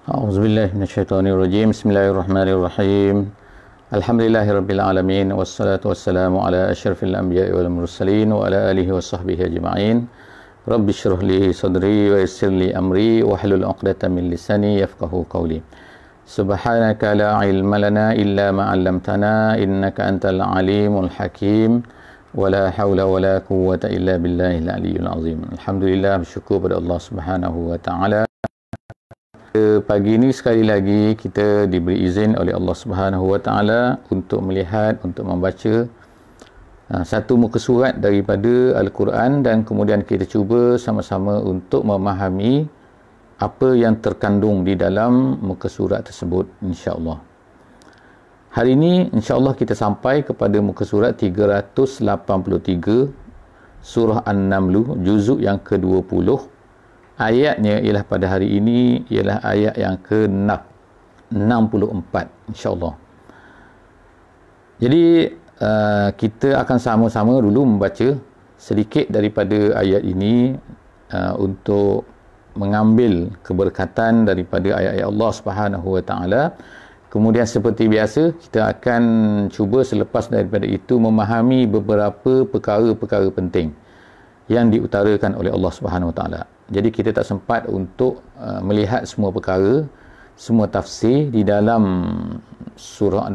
A'udzubillahi minasyaitonirrajim. Bismillahirrahmanirrahim. Alhamdulillahirabbil alamin wassalatu wassalamu ala asyrafil anbiya'i wal mursalin wa ala alihi washabbihi ajma'in. Rabbi shrah li sadri wa yassir li amri wahlul 'uqdatam min lisani yafqahu qawli. Subhanaka la ilma lana illa ma 'allamtana innaka antal alimul hakim. Wala haula wala quwwata illa billahil aliyyil azim. Alhamdulillah, bersyukur pada Allah Subhanahu wa taala. Pagi ini sekali lagi kita diberi izin oleh Allah Subhanahu wa taala untuk melihat, untuk membaca satu muka surat daripada Al-Quran, dan kemudian kita cuba sama-sama untuk memahami apa yang terkandung di dalam muka surat tersebut, insya-Allah. Hari ini insya-Allah kita sampai kepada muka surat 383, surah An-Naml, juzuk yang ke-20. Ayatnya ialah pada hari ini ialah ayat yang ke-64, insya-Allah. Jadi kita akan sama-sama dulu membaca sedikit daripada ayat ini untuk mengambil keberkatan daripada ayat-ayat Allah Subhanahu wa taala. Kemudian seperti biasa kita akan cuba selepas daripada itu memahami beberapa perkara-perkara penting yang diutarakan oleh Allah Subhanahu wa taala. Jadi kita tak sempat untuk melihat semua perkara, semua tafsir di dalam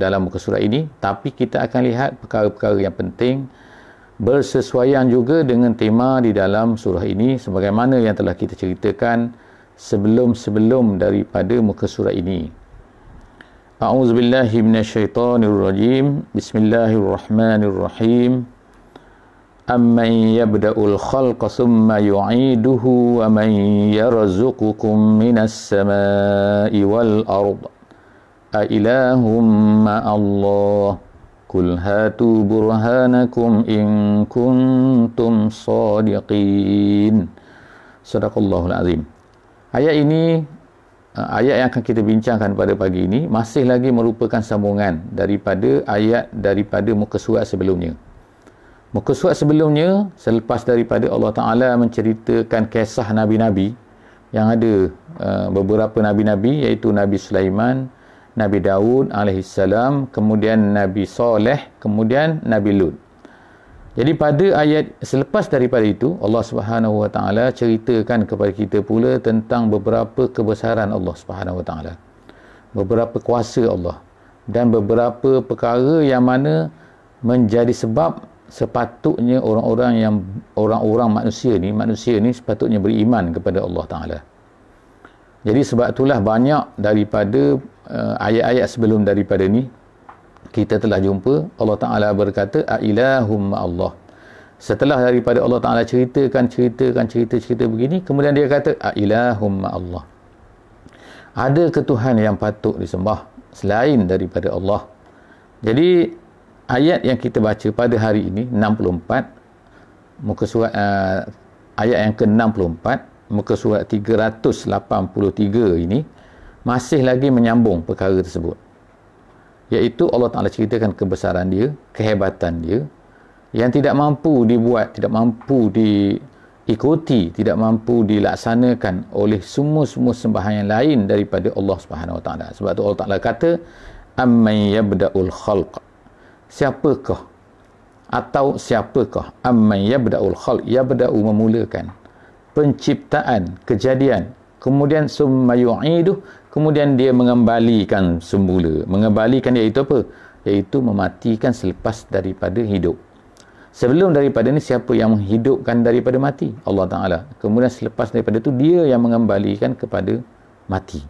dalam muka surat ini, tapi kita akan lihat perkara-perkara yang penting bersesuaian juga dengan tema di dalam surah ini sebagaimana yang telah kita ceritakan sebelum-sebelum daripada muka surat ini. A'udzubillahi minasyaitonirrajim. Bismillahirrahmanirrahim. Amman yabda'ul khalqa thumma yu'iduhu wa man yarzuqukum minas samai wal ard a ilahum ma'allah qul hatu burhanakum in kuntum shadiqin. Sadaqallahul azim. Ayat ini, ayat yang akan kita bincangkan pada pagi ini masih lagi merupakan sambungan daripada ayat daripada muka surat sebelumnya. Muka surat sebelumnya, selepas daripada Allah Ta'ala menceritakan kisah Nabi-Nabi yang ada beberapa Nabi-Nabi, iaitu Nabi Sulaiman, Nabi Daud alaihissalam, kemudian Nabi Saleh, kemudian Nabi Lut. Jadi pada ayat selepas daripada itu, Allah Subhanahu wa taala ceritakan kepada kita pula tentang beberapa kebesaran Allah Subhanahu wa taala, beberapa kuasa Allah, dan beberapa perkara yang mana menjadi sebab sepatutnya orang-orang manusia ni sepatutnya beriman kepada Allah Taala. Jadi sebab itulah banyak daripada ayat-ayat sebelum daripada ni kita telah jumpa Allah Taala berkata a ilahum Allah. Setelah daripada Allah Taala cerita begini, kemudian dia kata a ilahum Allah. Ada ketuhan yang patut disembah selain daripada Allah. Jadi ayat yang kita baca pada hari ini 64, muka surat ayat yang ke-64, muka surat 383 ini masih lagi menyambung perkara tersebut, iaitu Allah Ta'ala ceritakan kebesaran dia, kehebatan dia yang tidak mampu dibuat, tidak mampu diikuti, tidak mampu dilaksanakan oleh semua sembahan yang lain daripada Allah Subhanahu Wa Ta'ala. Sebab tu Allah Ta'ala kata amman yabda'ul khalq, siapakah amman yabda'ul khalq, yabda'u memulakan penciptaan, kejadian, kemudian summa yu'iduh, kemudian dia mengembalikan semula. Mengembalikan iaitu apa? Iaitu mematikan selepas daripada hidup. Sebelum daripada ni siapa yang menghidupkan daripada mati? Allah Ta'ala. Kemudian selepas daripada itu dia yang mengembalikan kepada mati.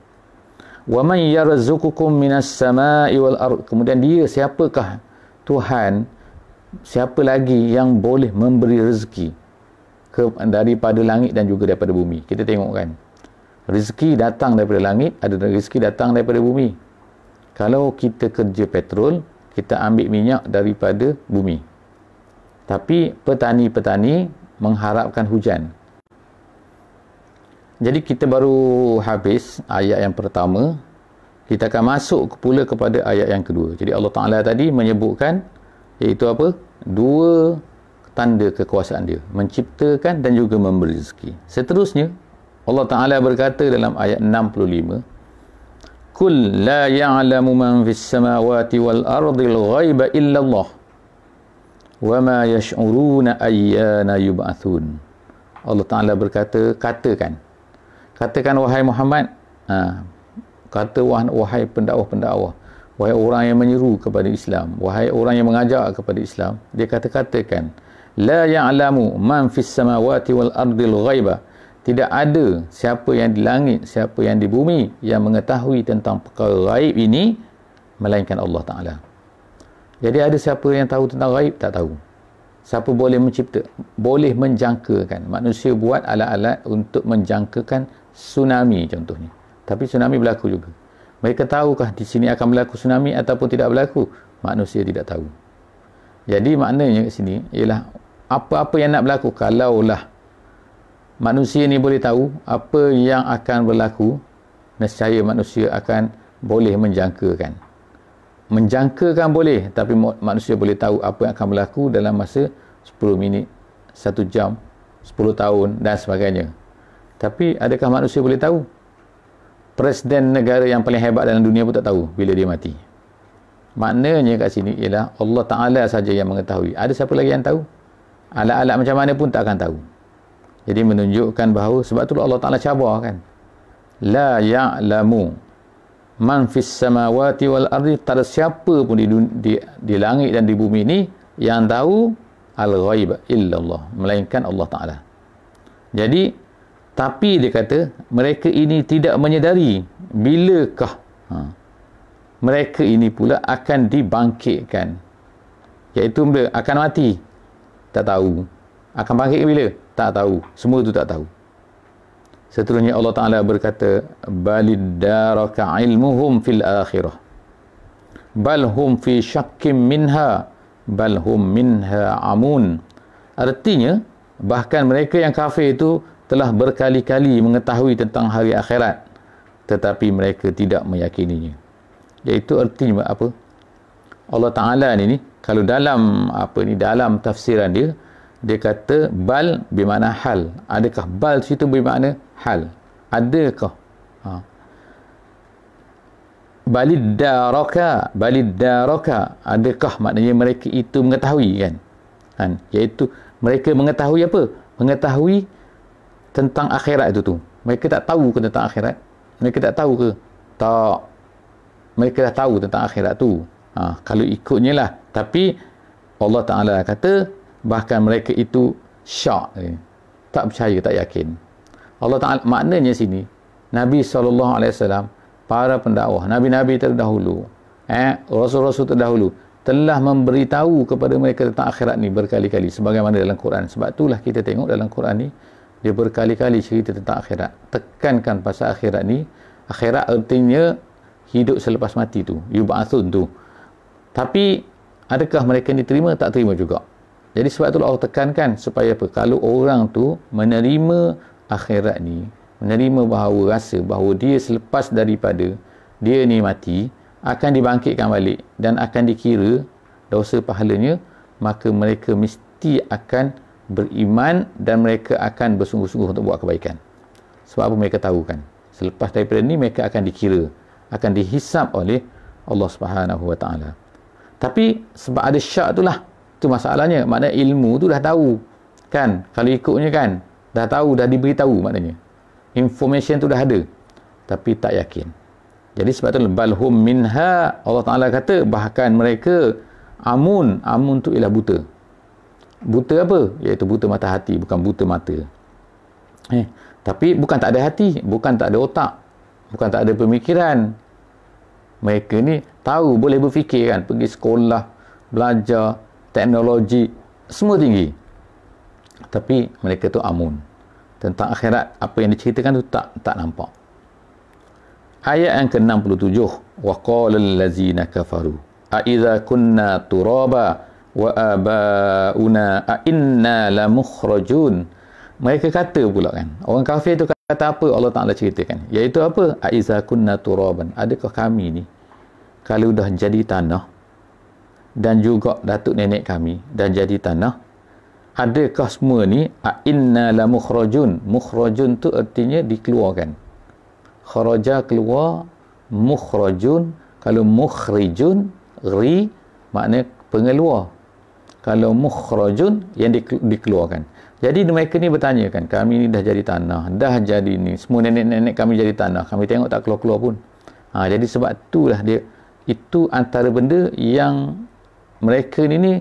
Wa man yarzuqukum minas samai wal ard, kemudian dia siapakah Tuhan, siapa lagi yang boleh memberi rezeki daripada langit dan juga daripada bumi? Kita tengok kan, rezeki datang daripada langit, ada rezeki datang daripada bumi. Kalau kita kerja petrol, kita ambil minyak daripada bumi, tapi petani-petani mengharapkan hujan. Jadi kita baru habis ayat yang pertama, kita akan masuk pula kepada ayat yang kedua. Jadi Allah Ta'ala tadi menyebutkan iaitu apa? Dua tanda kekuasaan dia, menciptakan dan juga memberi rezeki. Seterusnya Allah Ta'ala berkata dalam ayat 65, Qul la ya'lamu man fis samawati wal ardil ghaiba illa Allah wa ma yash'uruna ayyana yub'atsun. Allah Ta'ala berkata, katakan wahai Muhammad, kata wahai pendakwah, wahai orang yang menyeru kepada Islam, wahai orang yang mengajak kepada Islam, dia katakan la ya'lamu man fis samawati wal ardil ghaiba. Tidak ada siapa yang di langit, siapa yang di bumi yang mengetahui tentang perkara gaib ini melainkan Allah Ta'ala. Jadi ada siapa yang tahu tentang gaib? Tak tahu. Siapa boleh mencipta? Boleh menjangkakan. Manusia buat alat-alat untuk menjangkakan tsunami contohnya. Tapi tsunami berlaku juga. Mereka tahukah di sini akan berlaku tsunami ataupun tidak berlaku? Manusia tidak tahu. Jadi maknanya kat sini ialah apa-apa yang nak berlaku, kalaulah manusia ni boleh tahu apa yang akan berlaku, nescaya manusia akan boleh menjangkakan. Menjangkakan boleh, tapi manusia boleh tahu apa yang akan berlaku dalam masa 10 minit, 1 jam, 10 tahun dan sebagainya. Tapi adakah manusia boleh tahu? Presiden negara yang paling hebat dalam dunia pun tak tahu bila dia mati. Maknanya kat sini ialah Allah Ta'ala saja yang mengetahui. Ada siapa lagi yang tahu? Alat-alat macam mana pun tak akan tahu. Jadi menunjukkan bahawa, sebab tu Allah Ta'ala cabar kan, la ya'lamu man fis samawati wal ardi. Tak ada siapa pun di langit dan di bumi ni yang tahu al-ghaib illallah, melainkan Allah Ta'ala. Jadi tapi dia kata mereka ini tidak menyedari bilakah mereka ini pula akan dibangkitkan, iaitu mereka akan mati, tak tahu. Akan bangkit bila? Tak tahu. Semua itu tak tahu. Seterusnya Allah Ta'ala berkata, baliddaraka ilmuhum fil akhirah bal hum fi syakkim minha bal hum minha amun. Artinya bahkan mereka yang kafir itu telah berkali-kali mengetahui tentang hari akhirat, tetapi mereka tidak meyakininya. Iaitu artinya apa? Allah Ta'ala ni kalau dalam dalam tafsiran dia kata bal bermakna hal. Adakah bal situ bermakna hal? Adakah baliddaraka, adakah maknanya mereka itu mengetahui kan? Iaitu mereka mengetahui apa? Mengetahui tentang akhirat itu tu. Mereka tak tahu ke tentang akhirat? Mereka tak tahu ke? Tak. Mereka dah tahu tentang akhirat tu. Kalau ikutnya lah. Tapi Allah Ta'ala kata bahkan mereka itu syak, tak percaya, tak yakin. Allah Ta'ala, maknanya sini Nabi SAW, para pendakwah, Nabi-Nabi terdahulu, Rasul-Rasul terdahulu telah memberitahu kepada mereka tentang akhirat ni berkali-kali, sebagaimana dalam Quran. Sebab itulah kita tengok dalam Quran ni dia berkali-kali cerita tentang akhirat, tekankan pasal akhirat ni. Akhirat artinya hidup selepas mati tu, yub'atsun tu. Tapi adakah mereka ni terima? Tak terima juga. Jadi sebab itulah Allah tekankan supaya apa? Kalau orang tu menerima akhirat ni, menerima bahawa rasa bahawa dia selepas daripada dia ni mati akan dibangkitkan balik dan akan dikira dosa pahalanya, maka mereka mesti akan beriman dan mereka akan bersungguh-sungguh untuk buat kebaikan. Sebab apa? Mereka tahu kan, selepas daripada ni mereka akan dikira, akan dihisap oleh Allah Subhanahu Wa Taala. Tapi sebab ada syak itulah, tu masalahnya. Maknanya ilmu tu dah tahu kan, kalau ikutnya kan dah tahu, dah diberitahu, maknanya information tu dah ada, tapi tak yakin. Jadi sebab tu balhum minha, Allah Ta'ala kata bahkan mereka amun tu ialah buta. Buta apa? Iaitu buta mata hati, bukan buta mata. Tapi bukan tak ada hati, bukan tak ada otak, bukan tak ada pemikiran. Mereka ni tahu, boleh berfikir kan, pergi sekolah, belajar, teknologi, semua tinggi. Tapi mereka tu amun. Tentang akhirat, apa yang diceritakan tu tak nampak. Ayat yang ke-67, wa qala allazina kafaru a idza kunna turaba wa abauna a inna lamukhrajun. Mereka kata pula kan, orang kafir tu kata apa? Allah Ta'ala ceritakan, iaitu apa? A idza kunna turaban, adakah kami ni kalau dah jadi tanah, dan juga datuk nenek kami dan jadi tanah, adakah semua ni a inna lamukhrajun? Mukhrajun tu artinya dikeluarkan. Kharaja, keluar, mukhrajun. Kalau mukhrijun, ri makna pengeluar. Kalau mukhrajun, yang dikeluarkan. Jadi mereka ni bertanya kan, kami ni dah jadi tanah, dah jadi ni, semua nenek-nenek kami jadi tanah, kami tengok tak keluar-keluar pun. Jadi sebab itulah dia, itu antara benda yang mereka ni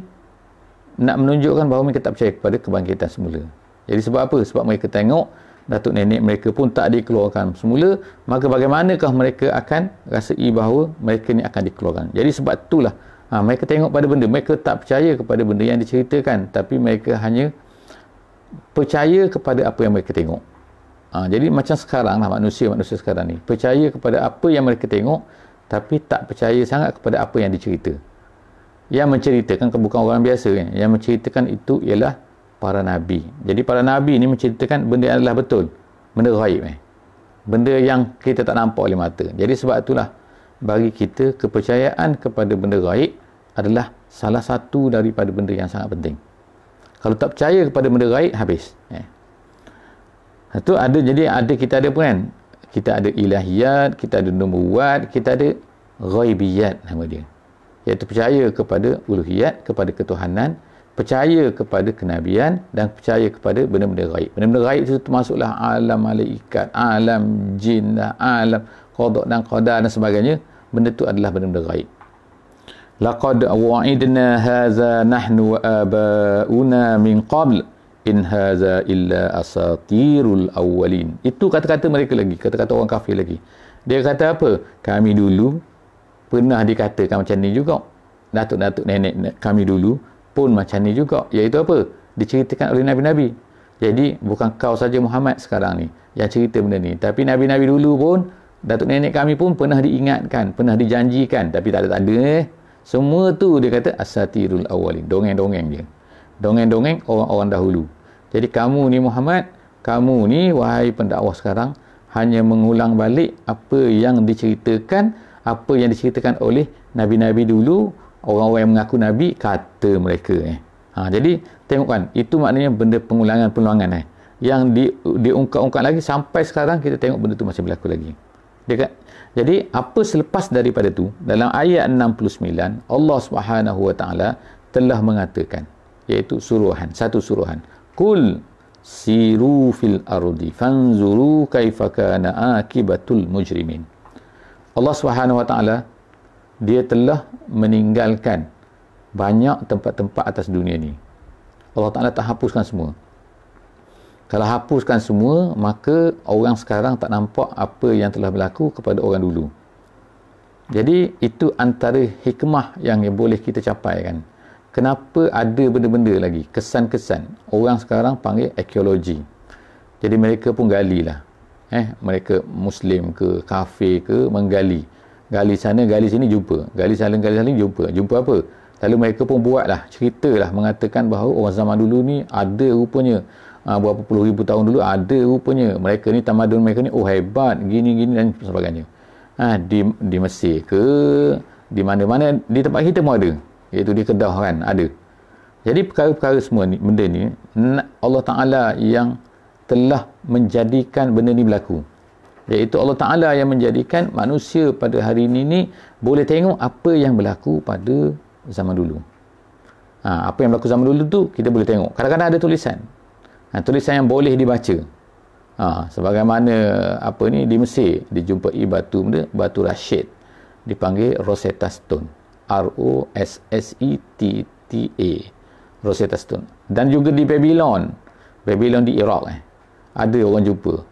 nak menunjukkan bahawa mereka tak percaya kepada kebangkitan semula. Jadi sebab apa? Sebab mereka tengok datuk nenek mereka pun tak dikeluarkan semula, maka bagaimanakah mereka akan rasai bahawa mereka ni akan dikeluarkan. Jadi sebab itulah mereka tengok pada benda, mereka tak percaya kepada benda yang diceritakan, tapi mereka hanya percaya kepada apa yang mereka tengok. Jadi macam sekarang lah manusia sekarang ni, percaya kepada apa yang mereka tengok, tapi tak percaya sangat kepada apa yang dicerita. Yang menceritakan bukan orang biasa kan? Yang menceritakan itu ialah para nabi. Jadi para nabi ni menceritakan benda yang adalah betul, benda ghaib, benda yang kita tak nampak oleh mata. Jadi sebab itulah bagi kita kepercayaan kepada benda ghaib adalah salah satu daripada benda yang sangat penting. Kalau tak percaya kepada benda ghaib, habis. Itu ada, jadi ada, kita ada pun kan, kita ada ilahiyat, kita ada nubuwat, kita ada ghaibiyat nama dia, iaitu percaya kepada uluhiyat, kepada ketuhanan, percaya kepada kenabian, dan percaya kepada benda-benda ghaib. Benda-benda ghaib itu termasuklah alam malaikat, alam jin, alam qada dan qadar dan sebagainya. Benda itu adalah benda-benda ghaib. Laqad wa'idna hadza nahnu wa aba'una min qabl in hadza illa asatirul awwalin. Itu kata-kata mereka lagi, kata-kata orang kafir lagi. Dia kata apa? Kami dulu pernah dikatakan macam ni juga. Datuk-datuk nenek kami dulu pun macam ni juga. Iaitu apa? Diceritakan oleh nabi-nabi. Jadi bukan kau saja Muhammad sekarang ni yang cerita benda ni, tapi nabi-nabi dulu pun, datuk nenek kami pun pernah diingatkan, pernah dijanjikan, tapi tak ada. Semua tu dia kata asatirul awwalin, dongeng-dongeng je, dongeng-dongeng orang-orang dahulu. Jadi kamu ni Muhammad, kamu ni wahai pendakwah sekarang, hanya mengulang balik apa yang diceritakan, apa yang diceritakan oleh nabi-nabi dulu, orang-orang yang mengaku nabi, kata mereka. Jadi tengok kan, itu maknanya benda pengulangan-pengulangan yang diungkap-ungkap lagi sampai sekarang kita tengok benda tu masih berlaku lagi. Dia kan? Jadi apa selepas daripada tu, dalam ayat 69 Allah Subhanahu wa taala telah mengatakan, iaitu suruhan, satu suruhan, kul siru fil ardi fanzuru kaifa kana akibatul mujrimin. Allah Subhanahu wa taala dia telah meninggalkan banyak tempat-tempat atas dunia ni. Allah Taala tak hapuskan semua. Kalau hapuskan semua, maka orang sekarang tak nampak apa yang telah berlaku kepada orang dulu. Jadi itu antara hikmah yang boleh kita capai kan. Kenapa ada benda-benda lagi, kesan-kesan. Orang sekarang panggil arkeologi. Jadi mereka pun galilah. Mereka Muslim ke, kafir ke, menggali. Gali sana, gali sini, jumpa. Gali sana, jumpa. Jumpa apa? Lalu mereka pun buatlah, ceritalah, mengatakan bahawa orang zaman dulu ni ada rupanya, berapa puluh ribu tahun dulu ada rupanya, mereka ni, tamadun mereka ni, hebat, gini-gini dan sebagainya. Di Mesir ke, di mana-mana, di tempat kita pun ada, iaitu di Kedah kan, ada. Jadi perkara-perkara semua ni, benda ni, Allah Ta'ala yang telah menjadikan benda ni berlaku. Iaitu Allah Ta'ala yang menjadikan manusia pada hari ini boleh tengok apa yang berlaku pada zaman dulu. Apa yang berlaku zaman dulu tu kita boleh tengok. Kadang-kadang ada tulisan. Tulisan yang boleh dibaca. Sebagaimana apa ni, di Mesir dijumpai batu Rashid, dipanggil Rosetta Stone. R-O-S-S-E-T-T-A, Rosetta Stone. Dan juga di Babylon di Iraq ada orang jumpa.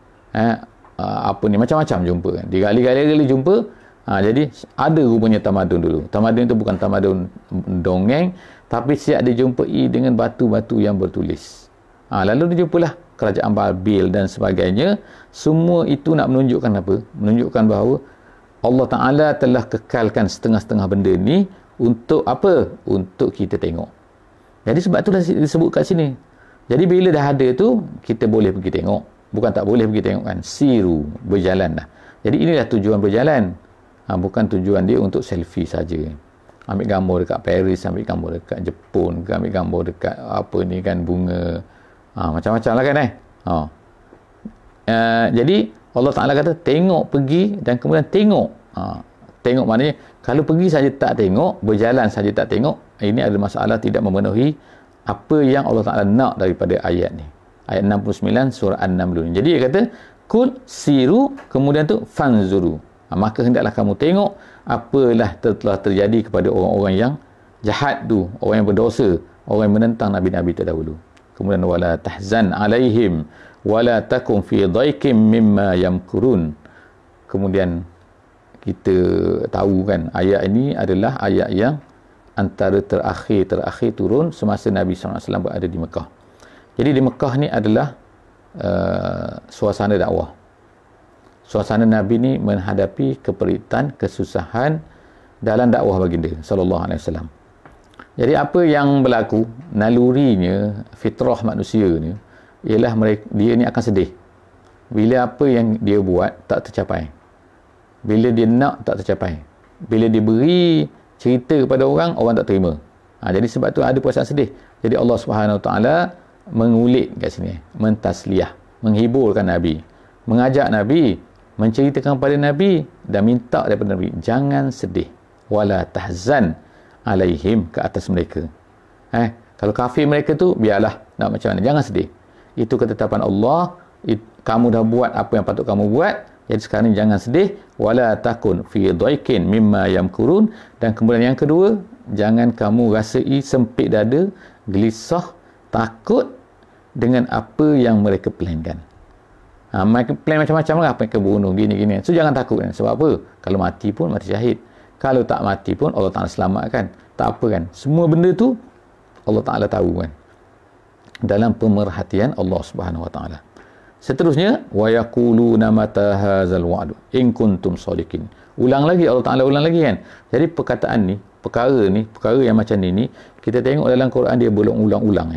Apa ni, macam-macam jumpa kan. Digali-gali jumpa. Jadi ada rupanya tamadun dulu. Tamadun itu bukan tamadun dongeng, tapi siap dijumpai dengan batu-batu yang bertulis. Lalu dijumpalah kerajaan Babil dan sebagainya. Semua itu nak menunjukkan apa? Menunjukkan bahawa Allah Ta'ala telah kekalkan setengah-setengah benda ni untuk apa? Untuk kita tengok. Jadi sebab itulah disebut kat sini. Jadi bila dah ada tu, kita boleh pergi tengok. Bukan tak boleh pergi tengok kan. Siru, berjalan dah. Jadi inilah tujuan berjalan. Bukan tujuan dia untuk selfie saja. Ambil gambar dekat Paris, ambil gambar dekat Jepun, ambil gambar dekat apa ni kan, bunga. Macam-macam lah kan Jadi Allah Ta'ala kata tengok, pergi dan kemudian tengok. Tengok maknanya, kalau pergi saja tak tengok, berjalan saja tak tengok, ini adalah masalah tidak memenuhi apa yang Allah Ta'ala nak daripada ayat ni. Ayat 69 surah An-Naml. Jadi dia kata, kul siru, kemudian tu fanzuru. Maka hendaklah kamu tengok apalah telah terjadi kepada orang-orang yang jahat tu, orang yang berdosa, orang yang menentang Nabi-Nabi terdahulu. Kemudian wala tahzan alaihim wala takum fi dhaikim mimma yamkurun. Kemudian kita tahu kan, ayat ini adalah ayat yang antara terakhir turun semasa Nabi SAW berada di Mekah. Jadi di Mekah ni adalah suasana dakwah. Suasana Nabi ni menghadapi keperitan, kesusahan dalam dakwah baginda sallallahu alaihi wasallam. Jadi apa yang berlaku, nalurinya, fitrah manusia ni ialah dia ni akan sedih bila apa yang dia buat tak tercapai. Bila dia nak tak tercapai. Bila dia beri cerita kepada orang, orang tak terima. Jadi sebab tu ada perasaan sedih. Jadi Allah Subhanahu Wa Taala mengulit kat sini, mentasliah, menghiburkan Nabi, mengajak Nabi, menceritakan kepada Nabi dan minta daripada Nabi, jangan sedih. Wala tahzan alaihim, ke atas mereka. Kalau kafir mereka tu, biarlah nak macam mana, jangan sedih. Itu ketetapan Allah. Kamu dah buat apa yang patut kamu buat. Jadi sekarang jangan sedih. Wala takun fi dhaikin mimma yamkurun. Dan kemudian yang kedua, jangan kamu rasai sempit dada, gelisah, takut dengan apa yang mereka plankan. Mereka plan macam-macam lah, mereka bunuh gini-gini. So jangan takut kan. Sebab apa? Kalau mati pun mati syahid. Kalau tak mati pun Allah Ta'ala selamatkan. Tak apa kan. Semua benda tu Allah Ta'ala tahu kan. Dalam pemerhatian Allah Subhanahu Wa Ta'ala. Seterusnya, wa yaquluna mata hadzal wa'du in kuntum shadiqin. Ulang lagi, Allah Ta'ala ulang lagi kan. Jadi perkataan ni, perkara yang macam ni kita tengok dalam Quran dia berulang-ulang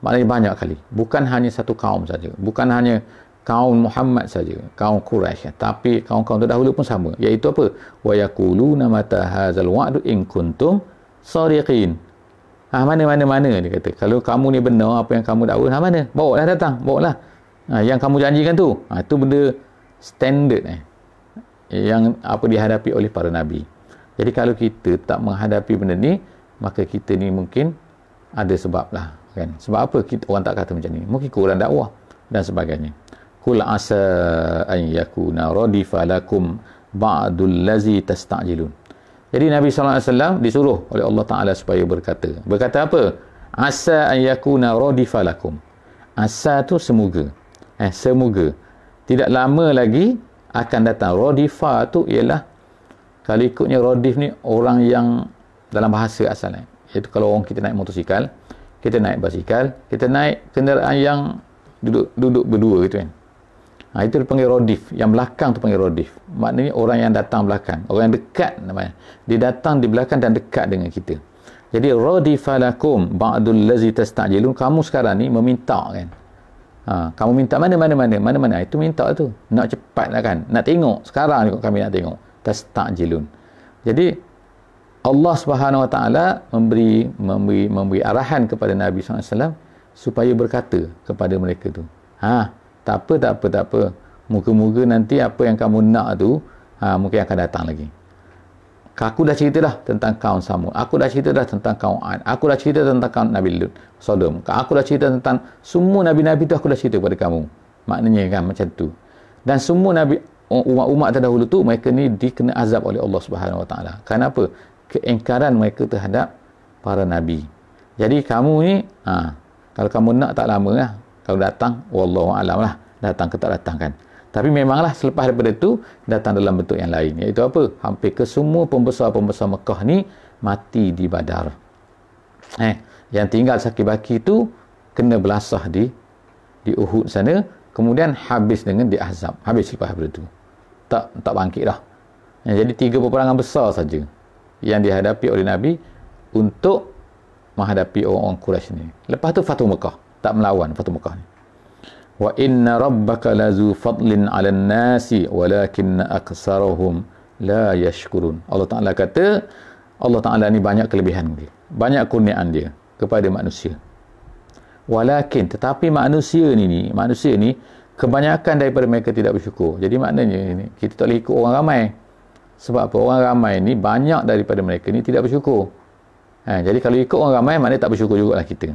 Maknanya banyak kali. Bukan hanya satu kaum saja. Bukan hanya kaum Muhammad saja, kaum Quraisy, tapi kaum-kaum terdahulu pun sama. Iaitu apa? Wa yaquluna mata hadzal wa'du in kuntum shadiqin. Mana dia kata. Kalau kamu ni benar apa yang kamu dakwa, mana? Bawalah datang, bawalah. Yang kamu janjikan tu. Itu benda standard yang apa dihadapi oleh para nabi. Jadi kalau kita tak menghadapi benda ni, maka kita ni mungkin ada sebab lah kan. Sebab apa orang tak kata macam ni? Mungkin kurang dakwah dan sebagainya. Qul asa an yakuna radifa lakum ba'dul ladzi tasta'jilun. Jadi Nabi SAW disuruh oleh Allah Ta'ala supaya berkata apa? Asa an yakuna radifa lakum. Asa tu semoga. Semoga tidak lama lagi akan datang. Rodifa tu ialah, kalau ikutnya rodif ni orang yang dalam bahasa asalnya, iaitu kalau orang kita naik motosikal, kita naik basikal, kita naik kenderaan yang duduk berdua gitu kan. Itu dipanggil rodif. Yang belakang tu panggil rodif. Maknanya orang yang datang belakang, orang yang dekat namanya. Dia datang di belakang dan dekat dengan kita. Jadi rodifalakum ba'dul ladzi tasta'jilun. Kamu sekarang ni meminta kan. Kamu minta mana, itu minta tu, nak cepat lah kan, nak tengok sekarang ni kami nak tengok, tasta'jilun. Jadi Allah Subhanahu Wa Taala memberi arahan kepada Nabi SAW supaya berkata kepada mereka tu, tak apa, moga-moga nanti apa yang kamu nak tu mungkin akan datang lagi. Aku dah cerita dah tentang kaum Samud. Aku dah cerita dah tentang kaum Ad. Aku dah cerita tentang kaum Nabi Lut, Sodom. Aku dah cerita tentang semua Nabi-Nabi tu, aku dah cerita kepada kamu. Maknanya kan macam tu. Dan semua Nabi, umat-umat terdahulu tu, mereka ni dikena azab oleh Allah Subhanahu Wa Taala. Kenapa? Keingkaran mereka terhadap para Nabi. Jadi kamu ni, kalau kamu nak tak lama lah. Kalau datang, wallahu a'lam lah. Datang ke tak datang kan. Tapi memanglah selepas daripada itu datang dalam bentuk yang lain. Iaitu apa? Hampir ke semua pembesar-pembesar Mekah ni mati di Badar. Yang tinggal Saki-Baki itu kena belasah di Uhud sana. Kemudian habis dengan di Ahzab. Habis selepas daripada itu. Tak bangkit dah. Jadi 3 peperangan besar saja yang dihadapi oleh Nabi untuk menghadapi orang-orang Quraisy ni. Lepas tu Fathu Mekah. Tak melawan Fathu Mekah ni. Wa inna rabbaka lazu fadlin 'alan nasi walakinna aktsarahum la yashkurun. Allah Taala kata, Allah Taala ni banyak kelebihan dia, banyak kurniaan dia kepada manusia. Walakin, tetapi manusia ni kebanyakan daripada mereka tidak bersyukur. Jadi maknanya kita tak boleh ikut orang ramai. Sebab apa? Orang ramai ni, banyak daripada mereka ni tidak bersyukur. Jadi kalau ikut orang ramai, maknanya tak bersyukur jugalah kita.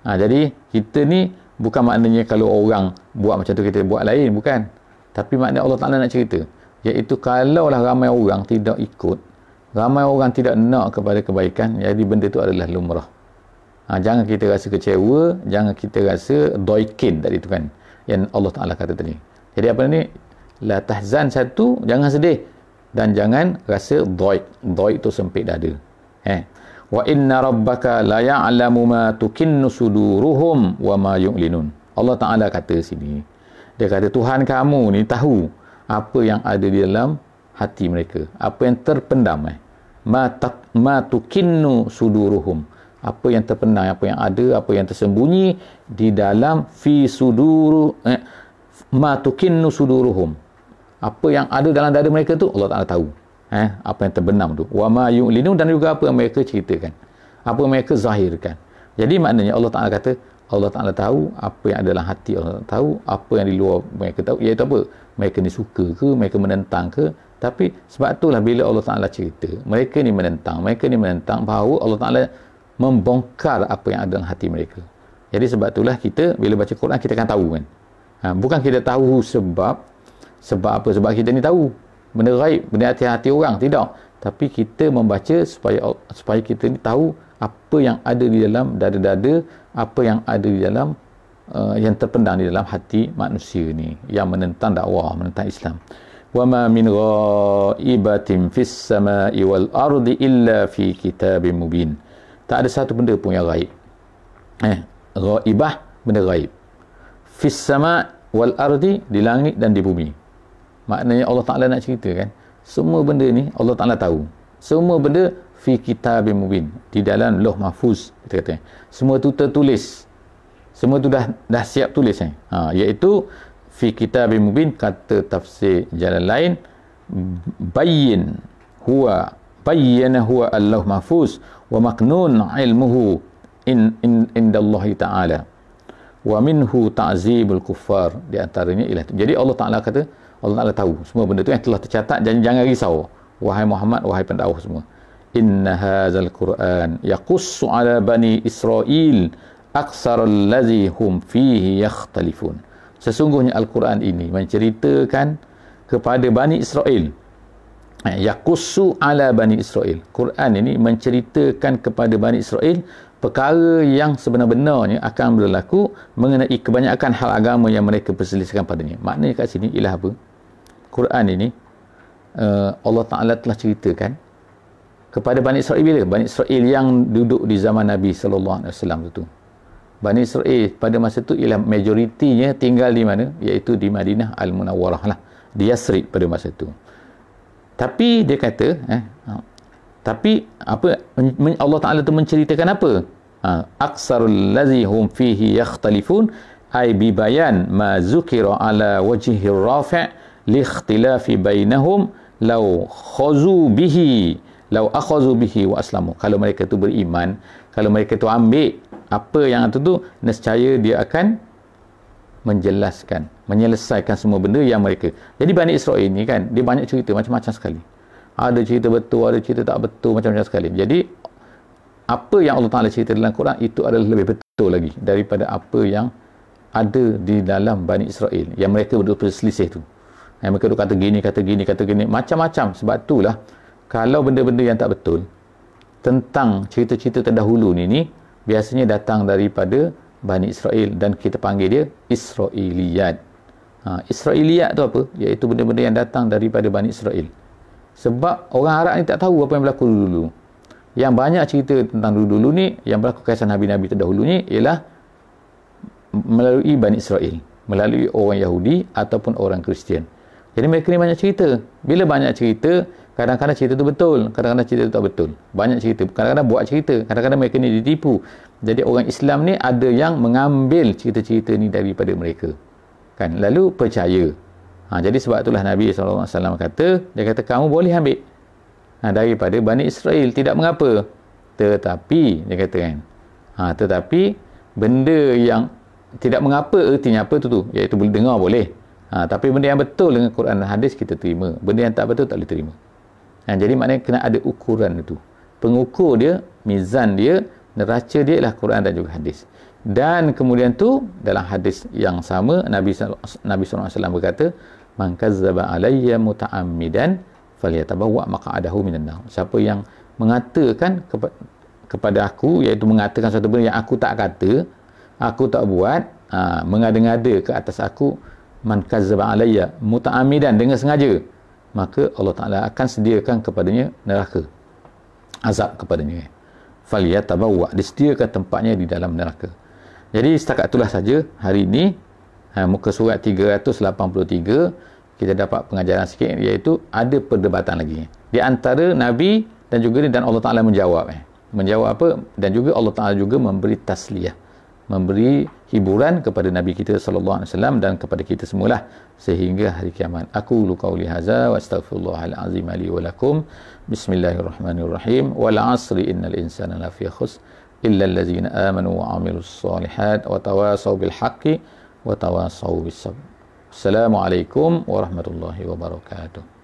Jadi kita ni bukan maknanya kalau orang buat macam tu kita buat lain, bukan. Tapi maknanya Allah Ta'ala nak cerita, iaitu kalaulah ramai orang tidak ikut, ramai orang tidak nak kepada kebaikan, jadi benda tu adalah lumrah. Jangan kita rasa kecewa, jangan kita rasa doikin tadi tu kan, yang Allah Ta'ala kata tadi. Jadi apa ni, la tahzan, satu, jangan sedih, dan jangan rasa doik tu sempit dada. Wa inna rabbaka la ya'lamu ma tukinnu suduruhum wa ma yu'linun. Allah Ta'ala kata sini, dia kata Tuhan kamu ni tahu apa yang ada di dalam hati mereka, apa yang terpendam. Ma tukinnu suduruhum, apa yang terpendam, apa yang ada, apa yang tersembunyi di dalam fi suduru ma tukinnu suduruhum, apa yang ada dalam dada mereka tu Allah Ta'ala tahu. Apa yang terbenam tu, wa ma yu'linun, dan juga apa yang mereka ceritakan, apa yang mereka zahirkan. Jadi maknanya Allah Ta'ala kata, Allah Ta'ala tahu apa yang ada dalam hati, Allah Ta'ala tahu apa yang di luar mereka tahu, iaitu apa, mereka ni suka ke, mereka menentang ke. Tapi sebab itulah bila Allah Ta'ala cerita mereka ni menentang, bahawa Allah Ta'ala membongkar apa yang ada dalam hati mereka. Jadi sebab itulah kita bila baca Quran kita akan tahu kan. Bukan kita tahu sebab apa, sebab kita ni tahu benda gaib, benda hati-hati orang, tidak. Tapi kita membaca supaya kita ni tahu apa yang ada di dalam dada-dada, apa yang ada di dalam yang terpendam di dalam hati manusia ni yang menentang dakwah, menentang Islam. Wa ma min ghaibatin fis samai wal ardi illa fi kitabim mubin. Tak ada satu benda pun yang gaib. Ghaibah, benda gaib. Fis sama wal ardi, di langit dan di bumi. Maknanya Allah Ta'ala nak cerita kan, semua benda ni Allah Ta'ala tahu. Semua benda fi kitabim mubin, di dalam Lauh Mahfuz, kita kata. Semua tu tertulis. Semua tu dah siap tulis iaitu fi kitabim mubin. Kata tafsir jalan lain, bayyana huwa al-Lauh Mahfuz wa maknun ilmuhu indallahi ta'ala wa minhu ta'zibul kuffar. Di antaranya ialah. Jadi Allah Ta'ala kata, Allah Ta'ala tahu semua benda tu yang telah tercatat, dan jangan risau wahai Muhammad, wahai pendakwah semua. Inna hadzal Qur'an yaqussu ala bani Israil aksarul ladzi hum fihi yakhtalifun. Sesungguhnya Al-Quran ini menceritakan kepada Bani Israel. Yaqussu ala Bani Israel. Quran ini menceritakan kepada Bani Israel perkara yang sebenar-benarnya akan berlaku mengenai kebanyakan hal agama yang mereka perselisihkan padanya. Maknanya kat sini ialah apa? Quran ini Allah Ta'ala telah ceritakan kepada Bani Israel. Bila? Bani Israel yang duduk di zaman Nabi SAW itu. Bani Israel pada masa itu ialah majoritinya tinggal di mana? Iaitu di Madinah Al-Munawwarah lah, di Yasrib pada masa itu. Tapi dia kata tapi apa Allah Ta'ala tu menceritakan apa? Aksarul ladzi hum fihi yakhtalifun, ay bi bayan ma zukira ala wajhi rafi' li ikhtilafi bainahum law khazu bihi wa aslamu. Kalau mereka tu beriman, kalau mereka tu ambil apa yang itu tu, nescaya dia akan menjelaskan, menyelesaikan semua benda yang mereka. Jadi Bani Israel ni kan, dia banyak cerita macam-macam sekali. Ada cerita betul, ada cerita tak betul, macam-macam sekali. Jadi apa yang Allah Ta'ala cerita dalam Quran itu adalah lebih betul lagi daripada apa yang ada di dalam Bani Israel yang mereka betul-betul selisih tu. Yang mereka kata gini, macam-macam. Sebab itulah kalau benda-benda yang tak betul tentang cerita-cerita terdahulu ni biasanya datang daripada Bani Israel, dan kita panggil dia Israiliyat. Israiliyat tu apa? Iaitu benda-benda yang datang daripada Bani Israel. Sebab orang Arab ni tak tahu apa yang berlaku dulu. Yang banyak cerita tentang dulu-dulu ni, yang berlaku kisah Nabi-Nabi terdahulu ni, ialah melalui Bani Israel, melalui orang Yahudi ataupun orang Kristian. Jadi mereka ni banyak cerita. Bila banyak cerita, kadang-kadang cerita tu betul, kadang-kadang cerita tu tak betul. Banyak cerita, kadang-kadang buat cerita, kadang-kadang mereka ni ditipu. Jadi orang Islam ni ada yang mengambil cerita-cerita ni daripada mereka, kan, lalu percaya. Jadi sebab itulah Nabi SAW kata, dia kata kamu boleh ambil daripada Bani Israel, tidak mengapa. Tetapi dia kata kan, tetapi benda yang tidak mengapa, artinya apa tu? Iaitu boleh dengar boleh, Tapi benda yang betul dengan Quran dan hadis kita terima. Benda yang tak betul tak boleh terima. Jadi maknanya kena ada ukuran itu. Pengukur dia, mizan dia, neraca dia ialah Quran dan juga hadis. Dan kemudian tu dalam hadis yang sama Nabi SAW berkata, man kazzaba alayya muta'ammidan falyatabawwa maq'adahu minan nar. Siapa yang mengatakan kepada aku, iaitu mengatakan satu benda yang aku tak kata, aku tak buat, mengada-ngada ke atas aku, man kazzaba alayya muta'ammidan, dengan sengaja, maka Allah Ta'ala akan sediakan kepadanya neraka, azab kepadanya. Falyatabawwa, disediakan tempatnya di dalam neraka. Jadi setakat itulah saja hari ini, muka surat 383 kita dapat pengajaran sikit, iaitu ada perdebatan lagi di antara Nabi dan juga dan Allah Ta'ala menjawab. Menjawab apa? Dan juga Allah Ta'ala juga memberi tasliyah, memberi hiburan kepada Nabi kita sallallahu alaihi wasallam dan kepada kita semualah sehingga hari kiamat. Aku qauli hadza wa astaghfirullahal azim li wa lakum. Bismillahirrahmanirrahim. Wal 'asri innal insana lafi khusr illa allazina amanu wa 'amilus solihat wa tawasaw bil haqqi wa tawasaw bis sabr. Assalamualaikum warahmatullahi wabarakatuh.